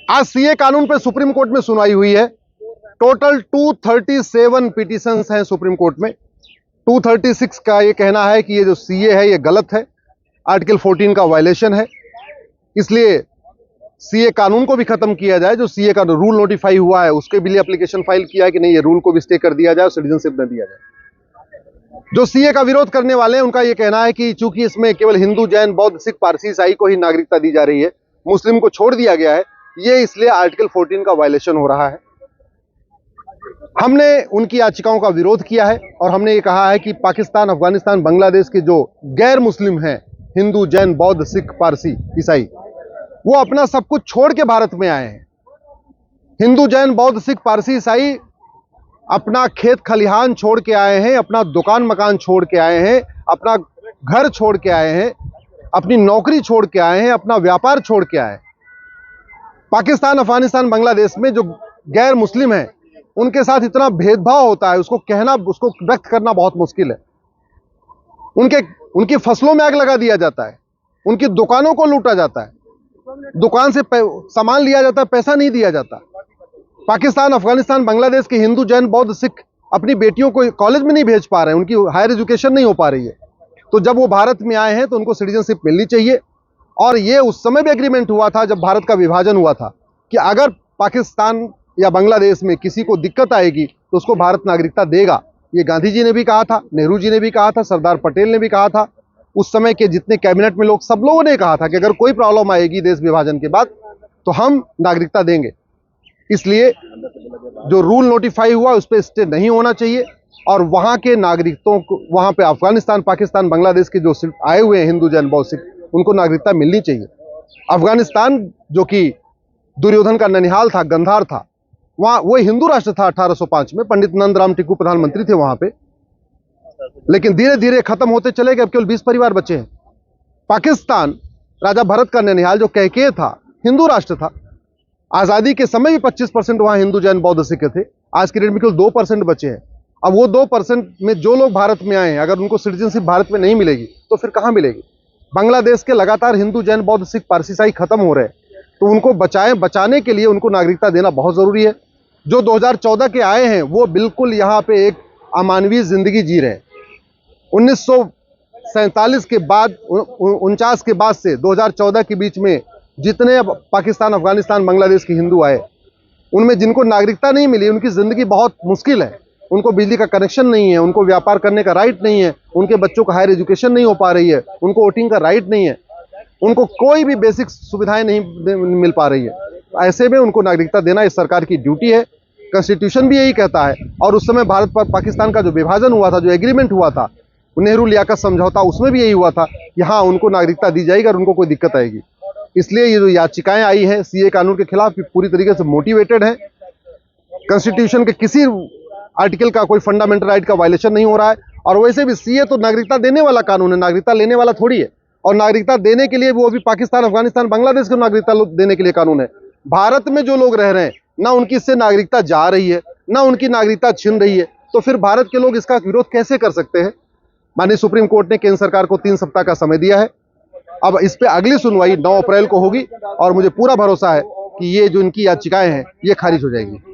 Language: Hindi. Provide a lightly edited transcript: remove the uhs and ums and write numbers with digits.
आज सीए कानून पर सुप्रीम कोर्ट में सुनवाई हुई है। टोटल 237 पिटीशंस हैं सुप्रीम कोर्ट में। 236 का ये कहना है कि ये जो सीए है ये गलत है, आर्टिकल 14 का वायलेशन है, इसलिए सीए कानून को भी खत्म किया जाए। जो सीए का रूल नोटिफाई हुआ है उसके भी लिए एप्लीकेशन फाइल किया है कि नहीं, ये रूल को भी स्टे कर दिया जाए, सिटीजनशिप न दिया जाए। जो सीए का विरोध करने वाले हैं उनका ये कहना है कि चूंकि इसमें केवल हिंदू, जैन, बौद्ध, सिख, पारसी, ईसाई को ही नागरिकता दी जा रही है, मुस्लिम को छोड़ दिया गया है, ये इसलिए आर्टिकल 14 का वायलेशन हो रहा है। हमने उनकी याचिकाओं का विरोध किया है और हमने ये कहा है कि पाकिस्तान, अफगानिस्तान, बांग्लादेश के जो गैर मुस्लिम हैं, हिंदू, जैन, बौद्ध, सिख, पारसी, ईसाई, वो अपना सब कुछ छोड़ के भारत में आए हैं। हिंदू, जैन, बौद्ध, सिख, पारसी, ईसाई अपना खेत खलिहान छोड़ के आए हैं, अपना दुकान मकान छोड़ के आए हैं, अपना घर छोड़ के आए हैं, अपनी नौकरी छोड़ के आए हैं, अपना व्यापार छोड़ के आए हैं। पाकिस्तान, अफगानिस्तान, बांग्लादेश में जो गैर मुस्लिम हैं उनके साथ इतना भेदभाव होता है, उसको कहना, उसको व्यक्त करना बहुत मुश्किल है। उनकी फसलों में आग लगा दिया जाता है, उनकी दुकानों को लूटा जाता है, दुकान से सामान लिया जाता है, पैसा नहीं दिया जाता। पाकिस्तान, अफगानिस्तान, बांग्लादेश के हिंदू, जैन, बौद्ध, सिख अपनी बेटियों को कॉलेज में नहीं भेज पा रहे हैं, उनकी हायर एजुकेशन नहीं हो पा रही है। तो जब वो भारत में आए हैं तो उनको सिटीजनशिप मिलनी चाहिए। और ये उस समय भी एग्रीमेंट हुआ था जब भारत का विभाजन हुआ था कि अगर पाकिस्तान या बांग्लादेश में किसी को दिक्कत आएगी तो उसको भारत नागरिकता देगा। ये गांधी जी ने भी कहा था, नेहरू जी ने भी कहा था, सरदार पटेल ने भी कहा था, उस समय के जितने कैबिनेट में लोग, सब लोगों ने कहा था कि अगर कोई प्रॉब्लम आएगी देश विभाजन के बाद तो हम नागरिकता देंगे। इसलिए जो रूल नोटिफाई हुआ उस पर स्टे नहीं होना चाहिए और वहां के नागरिकों को, वहां पे अफगानिस्तान, पाकिस्तान, बांग्लादेश के जो आए हुए हैं हिंदू, जैन, बौद्ध, सिख, उनको नागरिकता मिलनी चाहिए। अफगानिस्तान जो कि दुर्योधन का ननिहाल था, गंधार था, वहां वो हिंदू राष्ट्र था 1805 में, पंडित नंदराम टिक्कू प्रधानमंत्री थे वहां पे, लेकिन धीरे धीरे खत्म होते चले गए, अब केवल 20 परिवार बचे हैं। पाकिस्तान, राजा भरत का ननिहाल जो कैकेय था, हिंदू राष्ट्र था, आजादी के समय भी 25% वहां हिंदू, जैन, बौद्ध, सिख थे। आज की डेट में केवल 2% बचे हैं। अब वो 2% में जो लोग भारत में आए हैं, अगर उनको सिटीजनशिप भारत में नहीं मिलेगी तो फिर कहां मिलेगी? बांग्लादेश के लगातार हिंदू, जैन, बौद्ध, सिख, पारसी, ईसाई खत्म हो रहे हैं, तो उनको बचाने के लिए उनको नागरिकता देना बहुत जरूरी है। जो 2014 के आए हैं वो बिल्कुल यहाँ पे एक अमानवीय जिंदगी जी रहे हैं। 1947 के बाद, 49 के बाद से 2014 के बीच में जितने पाकिस्तान, अफगानिस्तान, बांग्लादेश के हिंदू आए, उनमें जिनको नागरिकता नहीं मिली, उनकी जिंदगी बहुत मुश्किल है। उनको बिजली का कनेक्शन नहीं है, उनको व्यापार करने का राइट नहीं है, उनके बच्चों को हायर एजुकेशन नहीं हो पा रही है, उनको वोटिंग का राइट नहीं है, उनको कोई भी बेसिक सुविधाएं नहीं मिल पा रही है। ऐसे में उनको नागरिकता देना इस सरकार की ड्यूटी है। कॉन्स्टिट्यूशन भी यही कहता है। और उस समय भारत पर पाकिस्तान का जो विभाजन हुआ था, जो एग्रीमेंट हुआ था, नेहरू लियाकत समझौता, उसमें भी यही हुआ था कि हाँ, उनको नागरिकता दी जाएगी और उनको कोई दिक्कत आएगी। इसलिए ये जो याचिकाएं आई हैं सीए कानून के खिलाफ, पूरी तरीके से मोटिवेटेड है। कॉन्स्टिट्यूशन के किसी आर्टिकल का कोई फंडामेंटल राइट का वायलेशन नहीं हो रहा है। और वैसे भी सीए तो नागरिकता देने वाला कानून है, नागरिकता लेने वाला थोड़ी है। और नागरिकता देने के लिए वो भी पाकिस्तान, अफगानिस्तान, बांग्लादेश को नागरिकता देने के लिए कानून है। भारत में जो लोग रह रहे हैं, ना उनकी इससे नागरिकता जा रही है, ना उनकी नागरिकता छिन रही है, तो फिर भारत के लोग इसका विरोध कैसे कर सकते हैं? माननीय सुप्रीम कोर्ट ने केंद्र सरकार को 3 सप्ताह का समय दिया है। अब इस पे अगली सुनवाई 9 अप्रैल को होगी और मुझे पूरा भरोसा है कि ये जो इनकी याचिकाएं हैं ये खारिज हो जाएंगी।